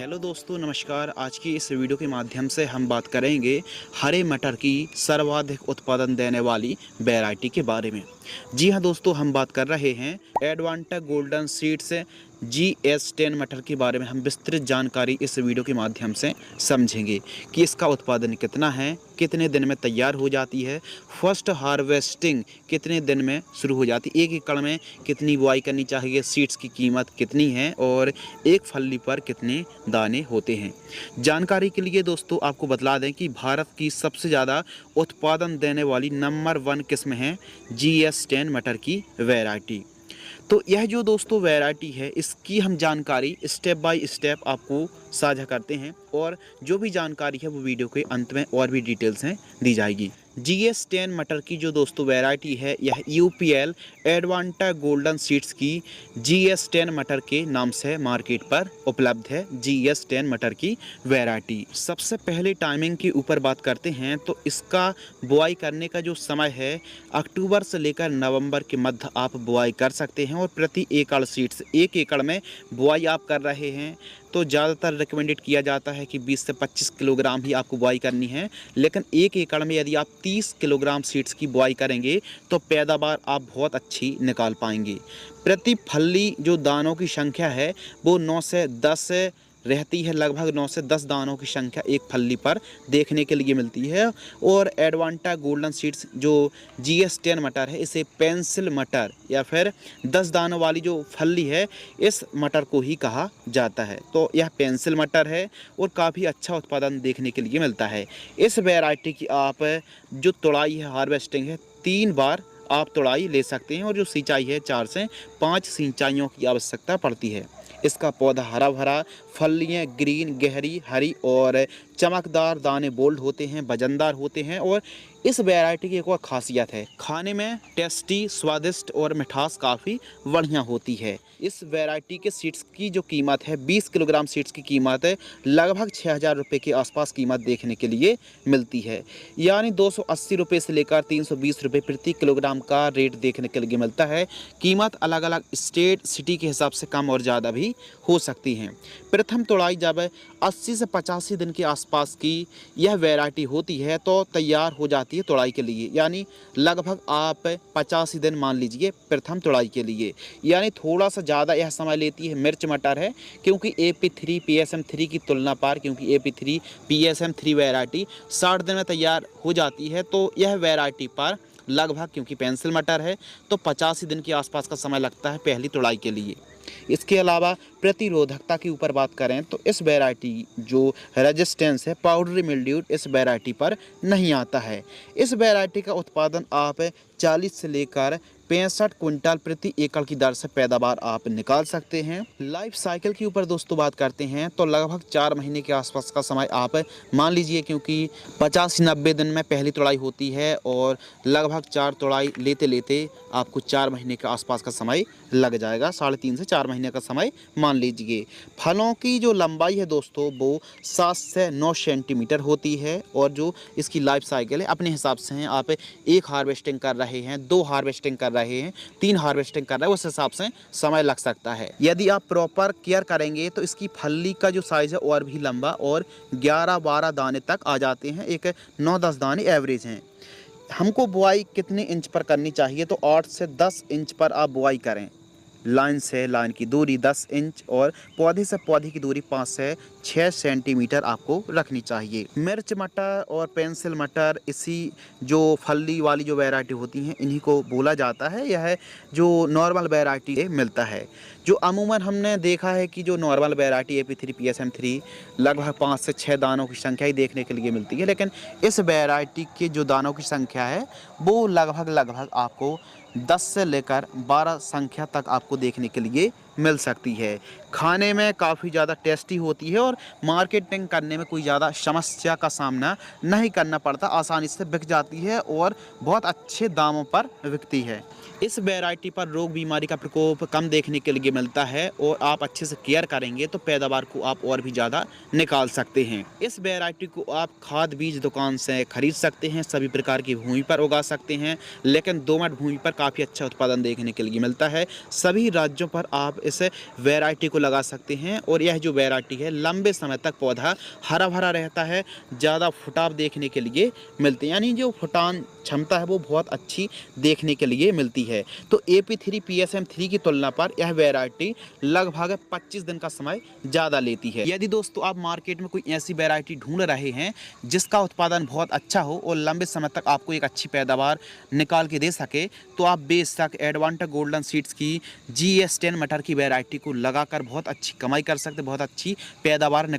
Hello दोस्तों, नमस्कार। आज की इस वीडियो के माध्यम से हम बात करेंगे हरे मटर की सर्वाधिक उत्पादन देने वाली वैरायटी के बारे में। जी हाँ दोस्तों, हम बात कर रहे हैं एडवांटा गोल्डन सीड्स GS10 मटर के बारे में। हम विस्तृत जानकारी इस वीडियो के माध्यम से समझेंगे कि इसका उत्पादन कितना है, कितने दिन में तैयार हो जाती है, फर्स्ट हार्वेस्टिंग कितने दिन में शुरू हो जाती है, एक एकड़ में कितनी बुआई करनी चाहिए, सीड्स की कीमत कितनी है और एक फली पर कितने दाने होते हैं। जानकारी के लिए दोस्तों आपको बतला दें कि भारत की सबसे ज़्यादा उत्पादन देने वाली नंबर 1 किस्म है GS10 मटर की वैरायटी। तो यह जो दोस्तों वैरायटी है, इसकी हम जानकारी स्टेप बाय स्टेप आपको साझा करते हैं और जो भी जानकारी है वो वीडियो के अंत में और भी डिटेल्स हैं दी जाएगी। GS10 मटर की जो दोस्तों वैरायटी है, यह UPL एडवांटा गोल्डन सीड्स की GS10 मटर के नाम से मार्केट पर उपलब्ध है। GS10 मटर की वैरायटी। सबसे पहले टाइमिंग के ऊपर बात करते हैं तो इसका बुआई करने का जो समय है, अक्टूबर से लेकर नवंबर के मध्य आप बुआई कर सकते हैं और प्रति एकड़ सीड्स, एक एकड़ में बुआई आप कर रहे हैं तो ज़्यादातर रिकमेंडेड किया जाता है कि 20 से 25 किलोग्राम ही आपको बुआई करनी है। लेकिन एक एकड़ में यदि आप 30 किलोग्राम सीड्स की बुआई करेंगे तो पैदावार आप बहुत अच्छी निकाल पाएंगे। प्रति फली जो दानों की संख्या है वो 9 से 10 रहती है। लगभग 9 से 10 दानों की संख्या एक फली पर देखने के लिए मिलती है। और एडवांटा गोल्डन सीड्स जो GS10 मटर है, इसे पेंसिल मटर या फिर 10 दानों वाली जो फली है, इस मटर को ही कहा जाता है। तो यह पेंसिल मटर है और काफ़ी अच्छा उत्पादन देखने के लिए मिलता है। इस वैरायटी की आप जो तुड़ाई है, हार्वेस्टिंग है, 3 बार आप तुड़ाई ले सकते हैं और जो सिंचाई है 4 से 5 सिंचाइयों की आवश्यकता पड़ती है। इसका पौधा हरा भरा, फलियाँ ग्रीन, गहरी हरी और चमकदार, दाने बोल्ड होते हैं, वजनदार होते हैं। और इस वैरायटी की एक और ख़ासियत है, खाने में टेस्टी, स्वादिष्ट और मिठास काफ़ी बढ़िया होती है। इस वैरायटी के सीड्स की जो कीमत है, 20 किलोग्राम सीड्स की कीमत है लगभग 6,000 रुपये के आसपास कीमत देखने के लिए मिलती है। यानी 280 रुपये से लेकर 320 रुपये प्रति किलोग्राम का रेट देखने के लिए मिलता है। कीमत अलग अलग स्टेट, सिटी के हिसाब से कम और ज़्यादा भी हो सकती हैं। प्रथम तुड़ाई जब 80 से 85 दिन के आसपास की यह वैरायटी होती है तो तैयार हो जाती है तुड़ाई के लिए। यानी लगभग आप 85 दिन मान लीजिए प्रथम तुड़ाई के लिए। यानी थोड़ा सा ज़्यादा यह समय लेती है मिर्च मटर है, क्योंकि AP3 PSM3 की तुलना पर, क्योंकि AP3 PSM3 वैरायटी 60 दिन में तैयार हो जाती है, तो यह वैरायटी पर लगभग, क्योंकि पेंसिल मटर है, तो 85 दिन के आसपास का समय लगता है पहली तुड़ाई के लिए। इसके अलावा प्रतिरोधकता के ऊपर बात करें तो इस वैरायटी जो रेजिस्टेंस है, पाउडरी मिल्ड्यू, इस वैरायटी पर नहीं आता है। इस वैरायटी का उत्पादन आप 40 से लेकर 65 क्विंटल प्रति एकड़ की दर से पैदावार आप निकाल सकते हैं। लाइफ साइकिल के ऊपर दोस्तों बात करते हैं तो लगभग 4 महीने के आसपास का समय आप मान लीजिए, क्योंकि 50-90 दिन में पहली तुड़ाई होती है और लगभग 4 तुड़ाई लेते लेते आपको 4 महीने के आसपास का समय लग जाएगा। 3.5 से 4 महीने का समय मान लीजिए। फलों की जो लंबाई है दोस्तों वो 7 से 9 सेंटीमीटर होती है और जो इसकी लाइफ साइकिल है अपने हिसाब से है, आप 1 हार्वेस्टिंग कर रहे हैं, 2 हार्वेस्टिंग कर रहे हैं, 3 हार्वेस्टिंग कर रहे हैं, उस हिसाब से समय लग सकता है। यदि आप प्रॉपर केयर करेंगे तो इसकी फली का जो साइज़ है और भी लंबा और 11-12 दाने तक आ जाते हैं। एक 9-10 दाने एवरेज हैं। हमको बुआई कितने इंच पर करनी चाहिए तो 8 से 10 इंच पर आप बुआई करें। लाइन से लाइन की दूरी 10 इंच और पौधे से पौधे की दूरी 5 से 6 सेंटीमीटर आपको रखनी चाहिए। मिर्च मटर और पेंसिल मटर, इसी जो फली वाली जो वैरायटी होती हैं, इन्हीं को बोला जाता है। यह जो नॉर्मल वैरायटी मिलता है, जो अमूमन हमने देखा है कि जो नॉर्मल वैरायटी AP3 PSM3 लगभग 5 से 6 दानों की संख्या ही देखने के लिए मिलती है। लेकिन इस वैरायटी के जो दानों की संख्या है वो लगभग आपको 10 से लेकर 12 संख्या तक आपको देखने के लिए मिल सकती है। खाने में काफ़ी ज़्यादा टेस्टी होती है और मार्केटिंग करने में कोई ज़्यादा समस्या का सामना नहीं करना पड़ता, आसानी से बिक जाती है और बहुत अच्छे दामों पर बिकती है। इस वैरायटी पर रोग बीमारी का प्रकोप कम देखने के लिए मिलता है और आप अच्छे से केयर करेंगे तो पैदावार को आप और भी ज़्यादा निकाल सकते हैं। इस वैरायटी को आप खाद बीज दुकान से खरीद सकते हैं, सभी प्रकार की भूमि पर उगा सकते हैं, लेकिन दोमट भूमि पर काफ़ी अच्छा उत्पादन देखने के लिए मिलता है। सभी राज्यों पर आप इस वैरायटी को लगा सकते हैं। और यह जो वैरायटी है लंबे समय तक पौधा हरा भरा रहता है, ज़्यादा फुटाव देखने के लिए मिलते हैं, यानी जो फुटान क्षमता है वो बहुत अच्छी देखने के लिए मिलती है। तो AP3 PSM3 की तुलना पर यह वैरायटी लगभग 25 दिन का समय ज़्यादा लेती है। यदि दोस्तों आप मार्केट में कोई ऐसी वैरायटी ढूंढ रहे हैं जिसका उत्पादन बहुत अच्छा हो और लंबे समय तक आपको एक अच्छी पैदावार निकाल के दे सके, तो आप बेशक एडवांटेक गोल्डन सीड्स की GS10 मटर की वैरायटी को लगाकर बहुत अच्छी कमाई कर सकते, बहुत अच्छी पैदावार